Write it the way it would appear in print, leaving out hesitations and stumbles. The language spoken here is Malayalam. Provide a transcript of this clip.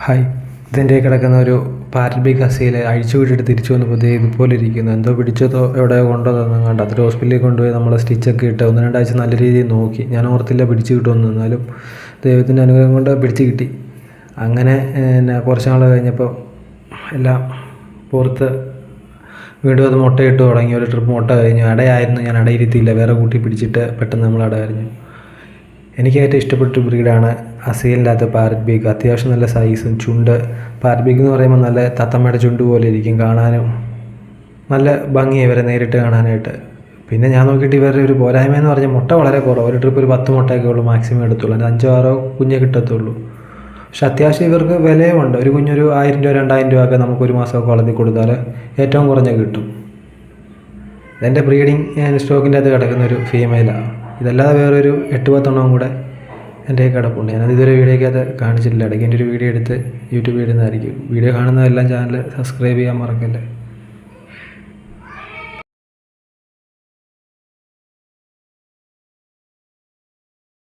ഹായ്, ഇതിൻ്റെ കിടക്കുന്ന ഒരു പാരറ്റ് ബി കസിയിൽ അഴിച്ചു വിട്ടിട്ട് തിരിച്ചു വന്നപ്പോൾ ഇതുപോലെ ഇരിക്കുന്നു. എന്തോ പിടിച്ചതോ എവിടെയോ കൊണ്ടുവന്നു കണ്ട. അതൊരു ഹോസ്പിറ്റലിൽ കൊണ്ടുപോയി നമ്മളെ സ്റ്റിച്ചൊക്കെ ഇട്ട് 1-2 ആഴ്ച നല്ല രീതിയിൽ നോക്കി. ഞാൻ ഓർത്തില്ല പിടിച്ച് കിട്ടുമെന്ന്. എന്നാലും ദൈവത്തിൻ്റെ അനുഗ്രഹം കൊണ്ട് പിടിച്ച് കിട്ടി. അങ്ങനെ കുറച്ച് നാൾ കഴിഞ്ഞപ്പോൾ എല്ലാം പുറത്ത് വീണ്ടും അത് മുട്ടയിട്ട് തുടങ്ങി. ഒരു ട്രിപ്പ് മുട്ട കഴിഞ്ഞു. അടയായിരുന്നു, ഞാൻ അടയിരുത്തിയില്ല, വേറെ കൂട്ടി പിടിച്ചിട്ട് പെട്ടെന്ന് നമ്മൾ അട കഴിഞ്ഞു. എനിക്ക് ഏറ്റവും ഇഷ്ടപ്പെട്ട ബ്രീഡാണ് അസീലിൻ്റെ അകത്ത് പാരറ്റ് ബീഗ്. അത്യാവശ്യം നല്ല സൈസും ചുണ്ട്. പാരറ്റ് ബീഗ് എന്ന് പറയുമ്പോൾ നല്ല തത്തമ്മയുടെ ചുണ്ട് പോലെ ഇരിക്കും കാണാനും. നല്ല ഭംഗിയാണ് ഇവരെ നേരിട്ട് കാണാനായിട്ട്. പിന്നെ ഞാൻ നോക്കിയിട്ട് ഇവരുടെ ഒരു പോരായ്മ എന്ന് പറഞ്ഞാൽ മുട്ട വളരെ കുറവ്. ഒരു ട്രിപ്പ് ഒരു 10 മുട്ടയൊക്കെ ഉള്ളൂ മാക്സിമം എടുത്തുള്ളൂ. അതിന് 5-6 കുഞ്ഞേ കിട്ടത്തുള്ളൂ. പക്ഷെ അത്യാവശ്യം ഇവർക്ക് വിലയുമുണ്ട്. ഒരു കുഞ്ഞൊരു 1000 രൂപ 2000 രൂപ ഒക്കെ നമുക്കൊരു മാസമൊക്കെ വളർത്തി കൊടുത്താൽ ഏറ്റവും കുറഞ്ഞ കിട്ടും. ഇതെൻ്റെ ബ്രീഡിങ് സ്റ്റോക്കിൻ്റെ അകത്ത് കിടക്കുന്ന ഒരു ഫീമെയിലാണ്. ഇതല്ലാതെ വേറൊരു 8-10 എണ്ണവും കൂടെ എൻ്റെ കിടപ്പുണ്ട്. ഞാനത് ഇതുവരെ വീഡിയോയ്ക്കകത്ത് കാണിച്ചിട്ടില്ല. ഇടയ്ക്ക് എൻ്റെ ഒരു വീഡിയോ എടുത്ത് യൂട്യൂബിൽ ഇടുന്നതായിരിക്കും. വീഡിയോ കാണുന്നതെല്ലാം ചാനൽ സബ്സ്ക്രൈബ് ചെയ്യാൻ മറക്കല്ലേ.